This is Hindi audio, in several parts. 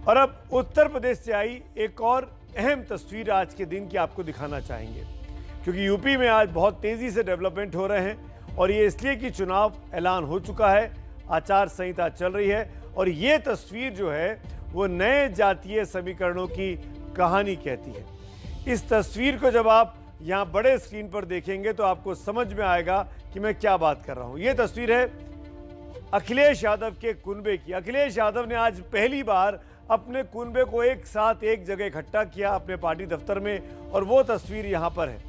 और अब उत्तर प्रदेश से आई एक और अहम तस्वीर आज के दिन की आपको दिखाना चाहेंगे, क्योंकि यूपी में आज बहुत तेजी से डेवलपमेंट हो रहे हैं और ये इसलिए कि चुनाव ऐलान हो चुका है, आचार संहिता चल रही है और ये तस्वीर जो है वो नए जातीय समीकरणों की कहानी कहती है। इस तस्वीर को जब आप यहाँ बड़े स्क्रीन पर देखेंगे तो आपको समझ में आएगा कि मैं क्या बात कर रहा हूँ। ये तस्वीर है अखिलेश यादव के कुनबे की। अखिलेश यादव ने आज पहली बार अपने कुनबे को एक साथ एक जगह इकट्ठा किया अपने पार्टी दफ्तर में और वो तस्वीर यहाँ पर है।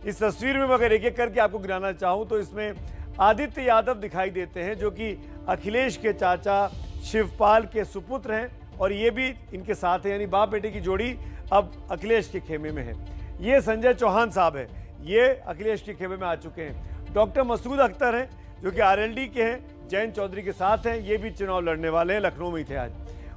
इस तस्वीर में अगर एक एक करके आपको गिनाना चाहूँ तो इसमें आदित्य यादव दिखाई देते हैं जो कि अखिलेश के चाचा शिवपाल के सुपुत्र हैं और ये भी इनके साथ हैं, यानी बाप बेटे की जोड़ी अब अखिलेश के खेमे में है। ये संजय चौहान साहब है, ये अखिलेश के खेमे में आ चुके हैं। डॉक्टर मसूद अख्तर हैं जो कि आरएलडी के हैं, जयंत चौधरी के साथ हैं, ये भी चुनाव लड़ने वाले हैं, लखनऊ में थे आज।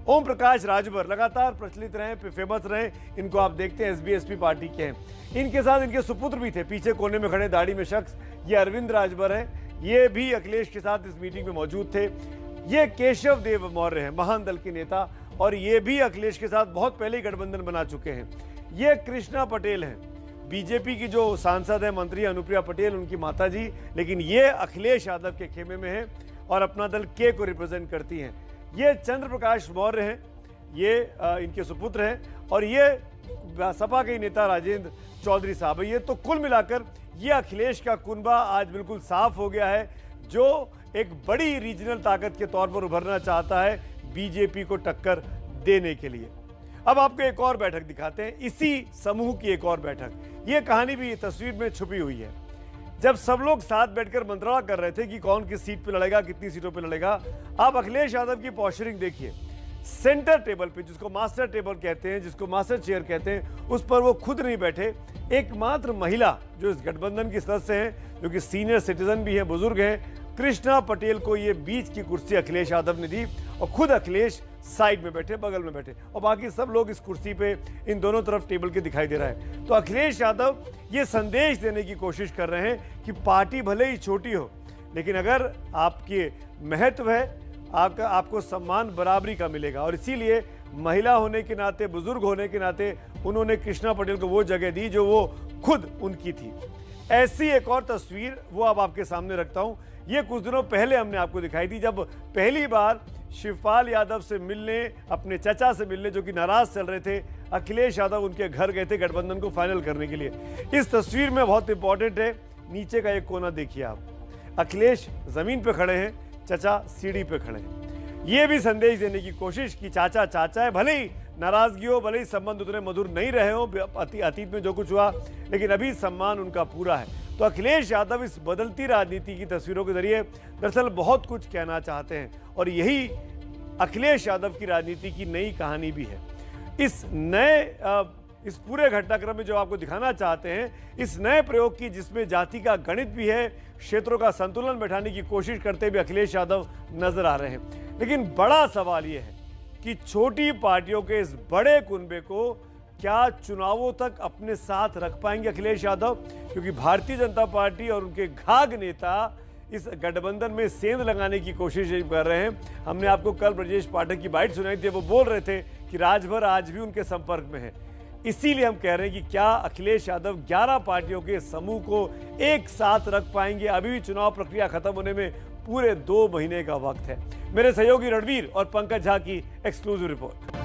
ओम प्रकाश राजभर लगातार प्रचलित रहे, फेमस रहे, इनको आप देखते हैं एसबीएसपी पार्टी के हैं। इनके साथ इनके सुपुत्र भी थे, पीछे कोने में खड़े दाढ़ी में शख्स, ये अरविंद राजभर हैं, ये भी अखिलेश के साथ इस मीटिंग में मौजूद थे। ये केशव देव मौर्य हैं, महान दल के नेता, और ये भी अखिलेश के साथ बहुत पहले ही गठबंधन बना चुके हैं। ये कृष्णा पटेल हैं, बीजेपी की जो सांसद है, मंत्री अनुप्रिया पटेल उनकी माता जी, लेकिन ये अखिलेश यादव के खेमे में है और अपना दल के को रिप्रेजेंट करती हैं। ये चंद्र प्रकाश मौर्य हैं, ये इनके सुपुत्र हैं, और ये सपा के नेता राजेंद्र चौधरी साहब है। ये तो कुल मिलाकर ये अखिलेश का कुनबा आज बिल्कुल साफ हो गया है, जो एक बड़ी रीजनल ताकत के तौर पर उभरना चाहता है बीजेपी को टक्कर देने के लिए। अब आपको एक और बैठक दिखाते हैं, इसी समूह की एक और बैठक। ये कहानी भी तस्वीर में छुपी हुई है। जब सब लोग साथ बैठकर मंत्रणा कर रहे थे कि कौन किस सीट पे लड़ेगा, कितनी सीटों पे लड़ेगा, आप अखिलेश यादव की पोस्चरिंग देखिए। सेंटर टेबल पे, जिसको मास्टर टेबल कहते हैं, जिसको मास्टर चेयर कहते हैं, उस पर वो खुद नहीं बैठे। एकमात्र महिला जो इस गठबंधन की सदस्य हैं, जो कि सीनियर सिटीजन भी हैं, बुजुर्ग हैं, कृष्णा पटेल को ये बीच की कुर्सी अखिलेश यादव ने दी और खुद अखिलेश साइड में बैठे, बगल में बैठे, और बाकी सब लोग इस कुर्सी पे इन दोनों तरफ टेबल के दिखाई दे रहा है। तो अखिलेश यादव ये संदेश देने की कोशिश कर रहे हैं कि पार्टी भले ही छोटी हो, लेकिन अगर आपके महत्व है, आपको सम्मान बराबरी का मिलेगा। और इसीलिए महिला होने के नाते, बुजुर्ग होने के नाते उन्होंने कृष्णा पटेल को वो जगह दी जो वो खुद उनकी थी। ऐसी एक और तस्वीर वो अब आपके सामने रखता हूं। ये कुछ दिनों पहले हमने आपको दिखाई थी, जब पहली बार शिवपाल यादव से मिलने, अपने चचा से मिलने, जो कि नाराज चल रहे थे, अखिलेश यादव उनके घर गए थे गठबंधन को फाइनल करने के लिए। इस तस्वीर में बहुत इंपॉर्टेंट है, नीचे का एक कोना देखिए आप, अखिलेश जमीन पे खड़े हैं, चचा सीढ़ी पे खड़े हैं। ये भी संदेश देने की कोशिश कि चाचा चाचा है, भले ही नाराजगी हो, भले ही संबंध उतने मधुर नहीं रहे हो अतीत में जो कुछ हुआ, लेकिन अभी सम्मान उनका पूरा है। तो अखिलेश यादव इस बदलती राजनीति की तस्वीरों के जरिए दरअसल बहुत कुछ कहना चाहते हैं और यही अखिलेश यादव की राजनीति की नई कहानी भी है। इस पूरे घटनाक्रम में जो आपको दिखाना चाहते हैं, इस नए प्रयोग की, जिसमें जाति का गणित भी है, क्षेत्रों का संतुलन बैठाने की कोशिश करते हुए अखिलेश यादव नजर आ रहे हैं। लेकिन बड़ा सवाल यह है कि छोटी पार्टियों के इस बड़े कुनबे को क्या चुनावों तक अपने साथ रख पाएंगे अखिलेश यादव, क्योंकि भारतीय जनता पार्टी और उनके घाघ नेता इस गठबंधन में सेंध लगाने की कोशिश कर रहे हैं। हमने आपको कल ब्रजेश पाठक की बाइट सुनाई थी, वो बोल रहे थे कि राजभर आज भी उनके संपर्क में है। इसीलिए हम कह रहे हैं कि क्या अखिलेश यादव 11 पार्टियों के समूह को एक साथ रख पाएंगे। अभी भी चुनाव प्रक्रिया खत्म होने में पूरे 2 महीने का वक्त है। मेरे सहयोगी रणवीर और पंकज झा की एक्सक्लूसिव रिपोर्ट।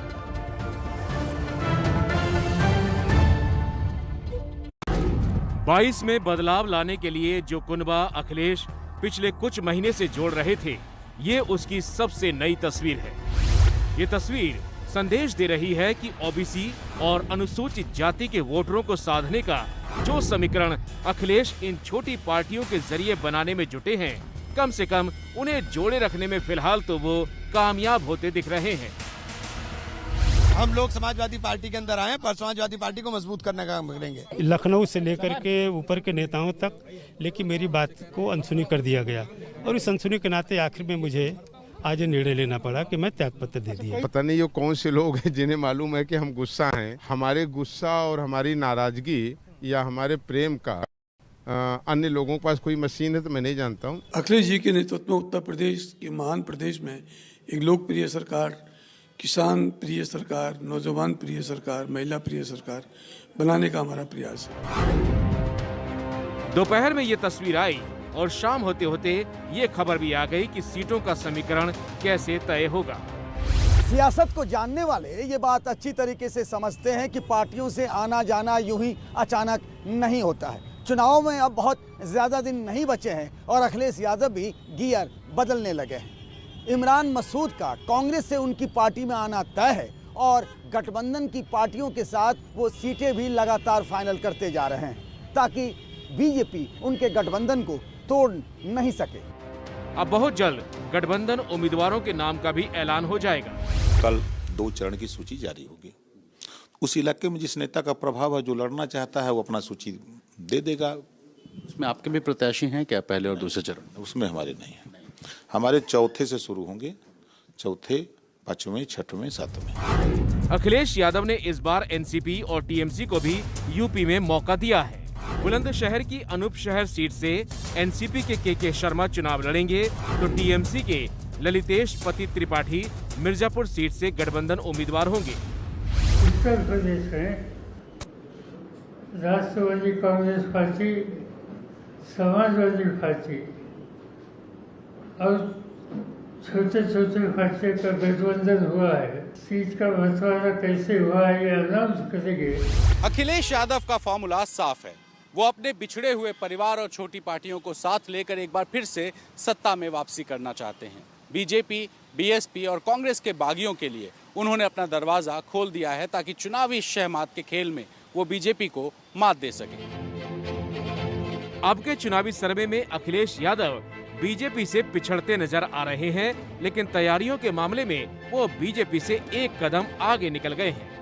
22 में बदलाव लाने के लिए जो कुनबा अखिलेश पिछले कुछ महीने से जोड़ रहे थे, ये उसकी सबसे नई तस्वीर है। ये तस्वीर संदेश दे रही है कि ओबीसी और अनुसूचित जाति के वोटरों को साधने का जो समीकरण अखिलेश इन छोटी पार्टियों के जरिए बनाने में जुटे हैं, कम से कम उन्हें जोड़े रखने में फिलहाल तो वो कामयाब होते दिख रहे हैं। हम लोग समाजवादी पार्टी के अंदर आए हैं, पर समाजवादी पार्टी को मजबूत करने का काम करेंगे। लखनऊ से लेकर के ऊपर के नेताओं तक, लेकिन मेरी बात को अनसुनी कर दिया गया और इस अनसुनी के नाते आखिर में मुझे आज निर्णय लेना पड़ा कि मैं त्यागपत्र दे दिया। पता नहीं ये कौन से लोग हैं जिन्हें मालूम है कि हम गुस्सा हैं। हमारे गुस्सा और हमारी नाराजगी या हमारे प्रेम का अन्य लोगों के पास कोई मशीन है तो मैं नहीं जानता हूँ। अखिलेश जी के नेतृत्व में उत्तर प्रदेश के महान प्रदेश में एक लोकप्रिय सरकार किसान प्रिय सरकार, नौजवान प्रिय सरकार, महिला प्रिय सरकार बनाने का हमारा प्रयास है। दोपहर में ये तस्वीर आई और शाम होते होते ये खबर भी आ गई कि सीटों का समीकरण कैसे तय होगा। सियासत को जानने वाले ये बात अच्छी तरीके से समझते हैं कि पार्टियों से आना जाना यूं ही अचानक नहीं होता है। चुनाव में अब बहुत ज़्यादा दिन नहीं बचे हैं और अखिलेश यादव भी गियर बदलने लगे हैं। इमरान मसूद का कांग्रेस से उनकी पार्टी में आना तय है और गठबंधन की पार्टियों के साथ वो सीटें भी लगातार फाइनल करते जा रहे हैं ताकि बीजेपी उनके गठबंधन को तोड़ नहीं सके। अब बहुत जल्द गठबंधन उम्मीदवारों के नाम का भी ऐलान हो जाएगा। कल 2 चरण की सूची जारी होगी। उस इलाके में जिस नेता का प्रभाव है, जो लड़ना चाहता है, वो अपना सूची दे देगा। उसमें आपके भी प्रत्याशी हैं क्या, पहले और दूसरे चरण? उसमें हमारे नहीं है। हमारे चौथे से शुरू होंगे, चौथे, 5वें, 6वें, 7वें। अखिलेश यादव ने इस बार एनसीपी और टीएमसी को भी यूपी में मौका दिया है। बुलंदशहर की अनूप शहर सीट से एनसीपी के के शर्मा चुनाव लड़ेंगे तो टीएमसी के ललितेश पति त्रिपाठी मिर्जापुर सीट से गठबंधन उम्मीदवार होंगे। उत्तर प्रदेश में राष्ट्रवादी कांग्रेस पार्टी, समाजवादी पार्टी और छोटे छोटे पार्टी का गठबंधन हुआ है। सीट का बंटवारा कैसे हुआ है ये अनाउंस करेंगे। अखिलेश यादव का फॉर्मूला साफ है। वो अपने बिछड़े हुए परिवार और छोटी पार्टियों को साथ लेकर एक बार फिर से सत्ता में वापसी करना चाहते हैं। बीजेपी, बीएसपी और कांग्रेस के बागियों के लिए उन्होंने अपना दरवाजा खोल दिया है ताकि चुनावी शहमात के खेल में वो बीजेपी को मात दे सके। अब के चुनावी सर्वे में अखिलेश यादव बीजेपी से पिछड़ते नजर आ रहे हैं, लेकिन तैयारियों के मामले में वो बीजेपी से एक कदम आगे निकल गए हैं।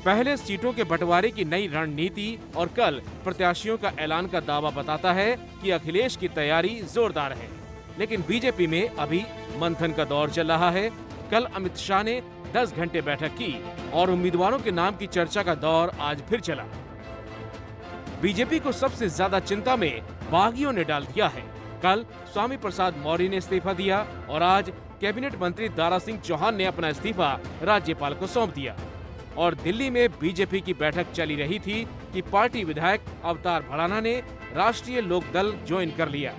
पहले सीटों के बंटवारे की नई रणनीति और कल प्रत्याशियों का ऐलान का दावा बताता है कि अखिलेश की तैयारी जोरदार है, लेकिन बीजेपी में अभी मंथन का दौर चल रहा है। कल अमित शाह ने 10 घंटे बैठक की और उम्मीदवारों के नाम की चर्चा का दौर आज फिर चला। बीजेपी को सबसे ज्यादा चिंता में बागियों ने डाल दिया है। कल स्वामी प्रसाद मौर्य ने इस्तीफा दिया और आज कैबिनेट मंत्री दारा सिंह चौहान ने अपना इस्तीफा राज्यपाल को सौंप दिया। और दिल्ली में बीजेपी की बैठक चली रही थी कि पार्टी विधायक अवतार भड़ाना ने राष्ट्रीय लोकदल ज्वाइन कर लिया।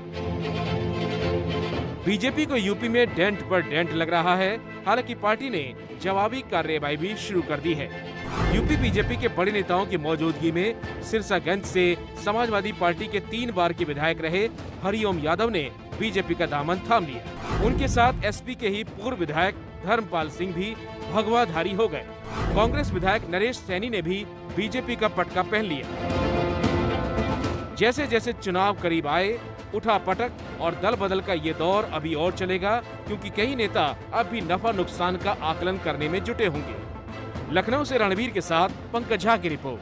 बीजेपी को यूपी में डेंट पर डेंट लग रहा है। हालांकि पार्टी ने जवाबी कार्रवाई भी शुरू कर दी है। यूपी बीजेपी के बड़े नेताओं की मौजूदगी में सिरसागंज से समाजवादी पार्टी के 3 बार के विधायक रहे हरिओम यादव ने बीजेपी का दामन थाम लिया। उनके साथ एसपी के ही पूर्व विधायक धर्मपाल सिंह भी भगवाधारी हो गए। कांग्रेस विधायक नरेश सैनी ने भी बीजेपी का पटका पहन लिया। जैसे जैसे चुनाव करीब आए, उठा पटक और दल बदल का ये दौर अभी और चलेगा, क्योंकि कई नेता अब भी नफा नुकसान का आकलन करने में जुटे होंगे। लखनऊ से रणवीर के साथ पंकज झा की रिपोर्ट।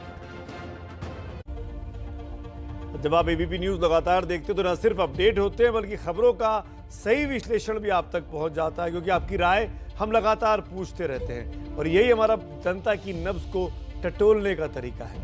जब आप एबीपी न्यूज लगातार देखते हो तो न सिर्फ अपडेट होते हैं बल्कि खबरों का सही विश्लेषण भी आप तक पहुंच जाता है, क्योंकि आपकी राय हम लगातार पूछते रहते हैं और यही हमारा जनता की नब्ज को टटोलने का तरीका है।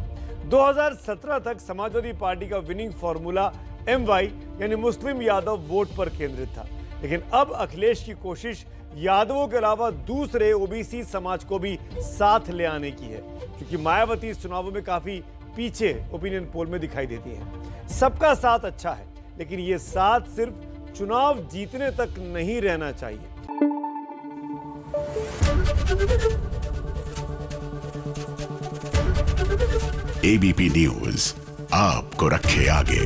2017 तक समाजवादी पार्टी का विनिंग फॉर्मूला MY यानी मुस्लिम यादव वोट पर केंद्रित था, लेकिन अब अखिलेश की कोशिश यादवों के अलावा दूसरे ओबीसी समाज को भी साथ ले आने की है, क्योंकि मायावती इस चुनावों में काफी पीछे ओपिनियन पोल में दिखाई देती हैं। सबका साथ अच्छा है, लेकिन ये साथ सिर्फ चुनाव जीतने तक नहीं रहना चाहिए। एबीपी न्यूज आपको रखे आगे।